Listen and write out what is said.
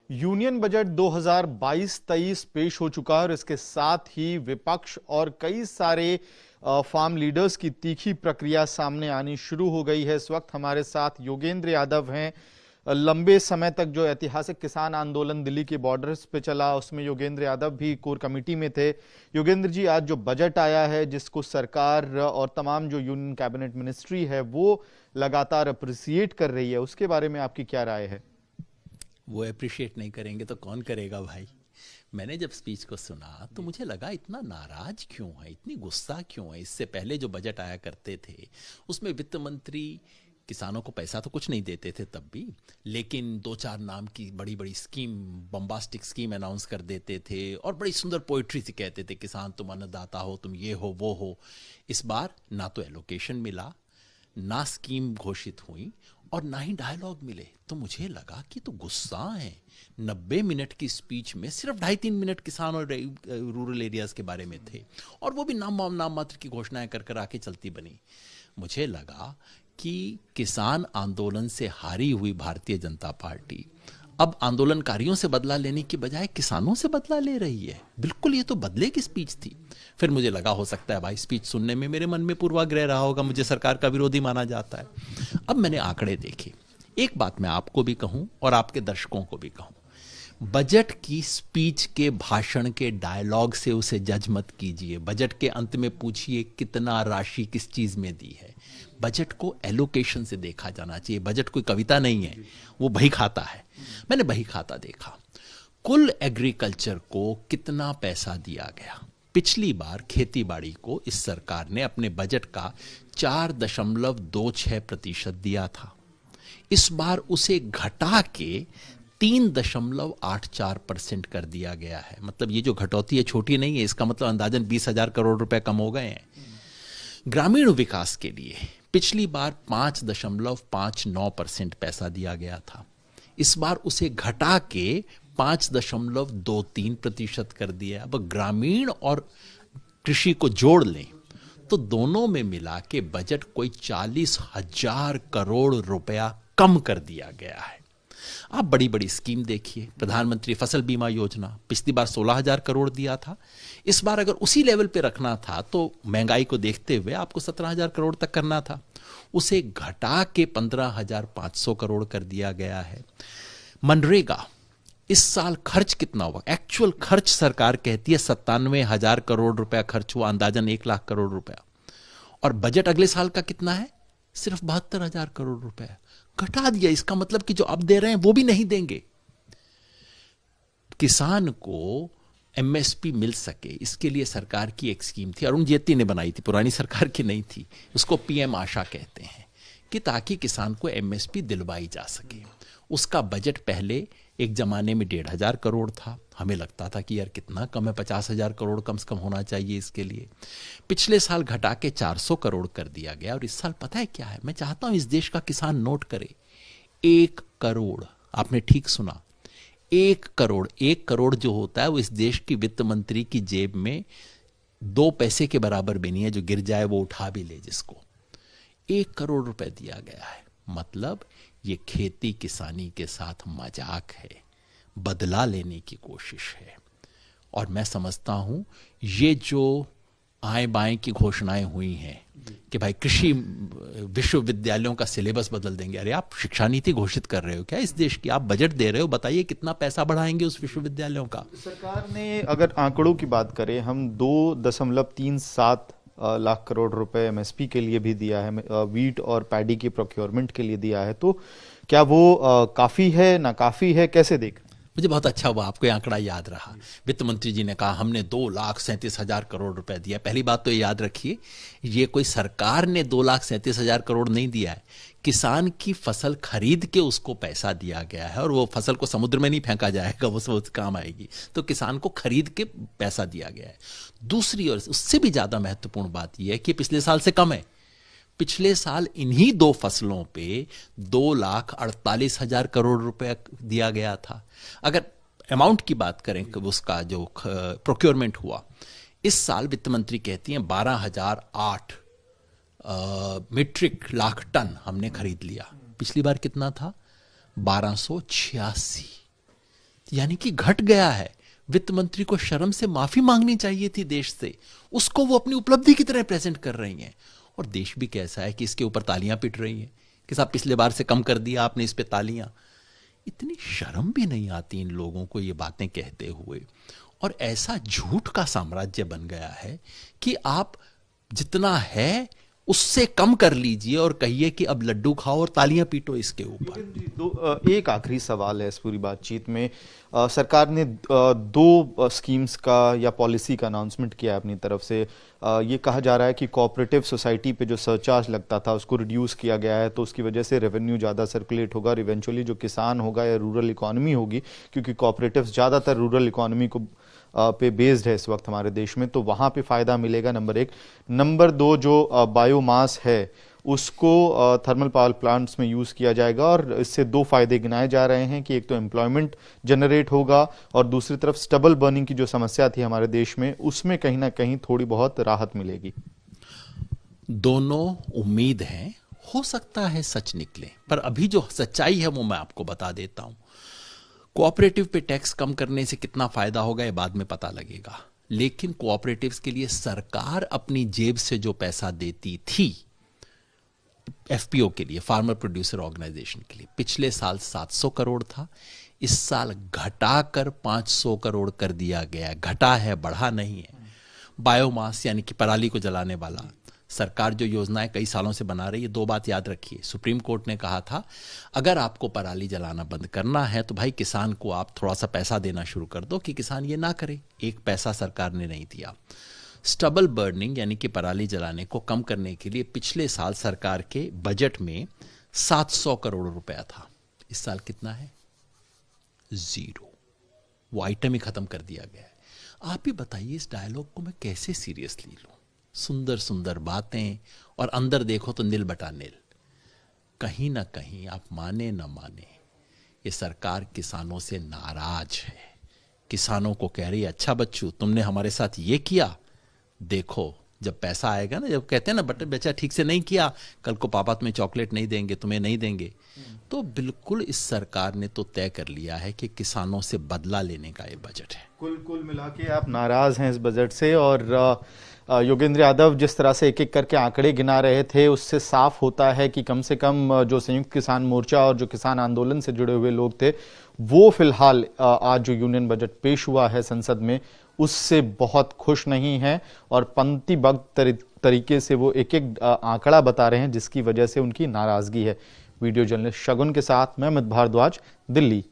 Union budget 2022-23 पेश हो चुका है और इसके साथ ही विपक्ष और कई सारे फार्म लीडर्स की तीखी प्रक्रिया सामने आनी शुरू हो गई है। इस वक्त हमारे साथ योगेंद्र यादव हैं। लंबे समय तक जो ऐतिहासिक किसान आंदोलन दिल्ली के बॉर्डर्स पे चला, उसमें योगेंद्र यादव भी कोर कमेटी में थे। योगेंद्र जी, आज जो बजट आया है जिसको सरकार और तमाम जो यूनियन कैबिनेट मिनिस्ट्री है वो लगातार अप्रिसिएट कर रही है, उसके बारे में आपकी क्या राय है? वो अप्रिशिएट नहीं करेंगे तो कौन करेगा भाई। मैंने जब स्पीच को सुना तो मुझे लगा इतना नाराज क्यों है, इतनी गुस्सा क्यों है। इससे पहले जो बजट आया करते थे उसमें वित्त मंत्री किसानों को पैसा तो कुछ नहीं देते थे तब भी, लेकिन दो चार नाम की बड़ी बड़ी स्कीम, बम्बास्टिक स्कीम अनाउंस कर देते थे और बड़ी सुंदर पोइट्री से कहते थे किसान तुम अन्नदाता हो, तुम ये हो वो हो। इस बार ना तो एलोकेशन मिला, ना स्कीम घोषित हुई और ना ही डायलॉग मिले। तो मुझे लगा कि तो गुस्सा है। 90 मिनट की स्पीच में सिर्फ 2.5-3 मिनट किसान और रूरल एरियाज के बारे में थे और वो भी नाम मात्र की घोषणाएं कर कर आके चलती बनी। मुझे लगा कि किसान आंदोलन से हारी हुई भारतीय जनता पार्टी अब आंदोलनकारियों से बदला लेने की बजाय किसानों से बदला ले रही है। बिल्कुल ये तो बदले की स्पीच थी। फिर मुझे लगा हो सकता है भाई स्पीच सुनने में मेरे मन में पूर्वाग्रह रहा होगा, मुझे सरकार का विरोधी माना जाता है। अब मैंने आंकड़े देखे। एक बात मैं आपको भी कहूं और आपके दर्शकों को भी कहूं, बजट की स्पीच के भाषण के डायलॉग से उसे जज मत कीजिए। बजट के अंत में पूछिए कितना राशि किस चीज में दी है। बजट को एलोकेशन से देखा जाना चाहिए। बजट कोई कविता नहीं है, वो बही खाता है। मैंने बही खाता देखा। कुल एग्रीकल्चर को कितना पैसा दिया गया। पिछली बार खेती बाड़ी को इस सरकार ने अपने बजट का 4.26% दिया था। इस बार उसे घटा के 3.84% कर दिया गया है। मतलब ये जो घटौती है छोटी नहीं है, इसका मतलब अंदाजन 20,000 करोड़ रुपए कम हो गए हैं। ग्रामीण विकास के लिए पिछली बार 5.59% पैसा दिया गया था। इस बार उसे घटा के 5.23% कर दिया। अब ग्रामीण और कृषि को जोड़ लें तो दोनों में मिला के बजट कोई 40,000 करोड़ रुपया कम कर दिया गया है। आप बड़ी बड़ी स्कीम देखिए। प्रधानमंत्री फसल बीमा योजना पिछली बार 16,000 करोड़ दिया था। इस बार अगर उसी लेवल पे रखना था तो महंगाई को देखते हुए आपको 17,000 करोड़ तक करना था। उसे घटा के 15,500 करोड़ कर दिया गया है। मनरेगा इस साल खर्च कितना हुआ? एक्चुअल खर्च सरकार कहती है 97,000 करोड़ रुपया खर्च हुआ, अंदाजन 1 लाख करोड़ रुपया। और बजट अगले साल का कितना है? सिर्फ 72,000 करोड़ रुपया घटा दिया। इसका मतलब कि जो अब दे रहे हैं वो भी नहीं देंगे। किसान को एमएसपी मिल सके इसके लिए सरकार की एक स्कीम थी, अरुण जेटली ने बनाई थी, पुरानी सरकार की नहीं थी। उसको पीएम आशा कहते हैं, कि ताकि किसान को एमएसपी दिलवाई जा सके। उसका बजट पहले एक जमाने में 1,500 करोड़ था। हमें लगता था कि यार कितना कम है, 50,000 करोड़ कम से कम होना चाहिए इसके लिए। पिछले साल घटा के 400 करोड़ कर दिया गया। और इस साल पता है क्या है? मैं चाहता हूं इस देश का किसान नोट करे, 1 करोड़। आपने ठीक सुना, 1 करोड़। 1 करोड़ जो होता है वो इस देश की वित्त मंत्री की जेब में 2 पैसे के बराबर भी नहीं है। जो गिर जाए वो उठा भी ले जिसको। 1 करोड़ रुपए दिया गया है। मतलब ये खेती किसानी के साथ मजाक है, बदला लेने की कोशिश है। और मैं समझता हूं ये जो आए बाएं की घोषणाएं हुई हैं कि भाई कृषि विश्वविद्यालयों का सिलेबस बदल देंगे। अरे आप शिक्षा नीति घोषित कर रहे हो क्या इस देश की? आप बजट दे रहे हो, बताइए कितना पैसा बढ़ाएंगे उस विश्वविद्यालयों का? सरकार ने, अगर आंकड़ों की बात करें, हम 2.37 लाख करोड़ रुपए एमएसपी के लिए भी दिया है, वीट और पैडी की प्रोक्योरमेंट के लिए दिया है। तो क्या वो काफी है, ना काफी है, कैसे देख? मुझे बहुत अच्छा हुआ आपको ये आंकड़ा याद रहा। वित्त मंत्री जी ने कहा हमने 2,37,000 करोड़ रुपए दिया। पहली बात तो ये याद रखिए, ये कोई सरकार ने 2,37,000 करोड़ नहीं दिया है। किसान की फसल खरीद के उसको पैसा दिया गया है और वो फसल को समुद्र में नहीं फेंका जाएगा, वो काम आएगी। तो किसान को खरीद के पैसा दिया गया है। दूसरी ओर उससे भी ज्यादा महत्वपूर्ण बात यह है कि पिछले साल से कम है। पिछले साल इन्हीं 2 फसलों पे 2,48,000 करोड़ रुपए दिया गया था। अगर अमाउंट की बात करें कि उसका जो प्रोक्योरमेंट हुआ, इस साल वित्त मंत्री कहती हैं 12,008 मीट्रिक लाख टन हमने खरीद लिया। पिछली बार कितना था? 1286। यानी कि घट गया है। वित्त मंत्री को शर्म से माफी मांगनी चाहिए थी देश से, उसको वो अपनी उपलब्धि की तरह प्रेजेंट कर रही हैं। और देश भी कैसा है कि इसके ऊपर तालियां पिट रही हैं कि साहब पिछले बार से कम कर दिया आपने, इस पे तालियां। इतनी शर्म भी नहीं आती इन लोगों को ये बातें कहते हुए। और ऐसा झूठ का साम्राज्य बन गया है कि आप जितना है उससे कम कर लीजिए और कहिए कि अब लड्डू खाओ और तालियां पीटो इसके ऊपर। एक आखिरी सवाल है इस पूरी बातचीत में। सरकार ने दो स्कीम्स का या पॉलिसी का अनाउंसमेंट किया है अपनी तरफ से। ये कहा जा रहा है कि कोऑपरेटिव सोसाइटी पे जो सरचार्ज लगता था उसको रिड्यूस किया गया है, तो उसकी वजह से रेवेन्यू ज़्यादा सर्कुलेट होगा और इवेंचुअली जो किसान होगा या रूरल इकोनॉमी होगी, क्योंकि कोऑपरेटिव्स ज़्यादातर रूरल इकोनॉमी को पे बेस्ड है इस वक्त हमारे देश में, तो वहाँ पे फ़ायदा मिलेगा, नंबर एक। नंबर दो, जो बायोमास है उसको थर्मल पावर प्लांट्स में यूज़ किया जाएगा और इससे दो फायदे गिनाए जा रहे हैं कि एक तो एम्प्लॉयमेंट जनरेट होगा और दूसरी तरफ स्टबल बर्निंग की जो समस्या थी हमारे देश में उसमें कहीं ना कहीं थोड़ी बहुत राहत मिलेगी। दोनों उम्मीद है, हो सकता है सच निकले, पर अभी जो सच्चाई है वो मैं आपको बता देता हूं। कोऑपरेटिव पे टैक्स कम करने से कितना फायदा होगा ये बाद में पता लगेगा, लेकिन कोऑपरेटिव्स के लिए सरकार अपनी जेब से जो पैसा देती थी एफपीओ के लिए, फार्मर प्रोड्यूसर ऑर्गेनाइजेशन के लिए, पिछले साल 700 करोड़ था, इस साल घटाकर 500 करोड़ कर दिया गया। घटा है, बढ़ा नहीं है। बायोमास यानी कि पराली को जलाने वाला, सरकार जो योजनाएं कई सालों से बना रही है, दो बात याद रखिए। सुप्रीम कोर्ट ने कहा था अगर आपको पराली जलाना बंद करना है तो भाई किसान को आप थोड़ा सा पैसा देना शुरू कर दो कि किसान ये ना करे। एक पैसा सरकार ने नहीं दिया। स्टबल बर्निंग यानी कि पराली जलाने को कम करने के लिए पिछले साल सरकार के बजट में 700 करोड़ रुपया था। इस साल कितना है? 0। वो आइटम ही खत्म कर दिया गया है। आप ही बताइए इस डायलॉग को मैं कैसे सीरियसली लूं? सुंदर सुंदर बातें और अंदर देखो तो नील बटा नील। कहीं ना कहीं आप माने ना माने ये सरकार किसानों से नाराज है। किसानों को कह रही है अच्छा बच्चू तुमने हमारे साथ ये किया, देखो जब पैसा आएगा ना, जब कहते हैं ना बच्चा ठीक से नहीं किया कल को पापा तुम्हें चॉकलेट नहीं देंगे, तुम्हें नहीं देंगे। तो बिल्कुल इस सरकार ने तो तय कर लिया है कि किसानों से बदला लेने का ये बजट है। कुल मिला के आप नाराज हैं इस बजट से। और योगेंद्र यादव जिस तरह से एक एक करके आंकड़े गिना रहे थे उससे साफ होता है कि कम से कम जो संयुक्त किसान मोर्चा और जो किसान आंदोलन से जुड़े हुए लोग थे वो फिलहाल आज जो यूनियन बजट पेश हुआ है संसद में उससे बहुत खुश नहीं है और पंक्तिबद्ध तरीके से वो एक एक आंकड़ा बता रहे हैं जिसकी वजह से उनकी नाराजगी है। वीडियो जर्नलिस्ट शगुन के साथ मैं अमित भारद्वाज, दिल्ली।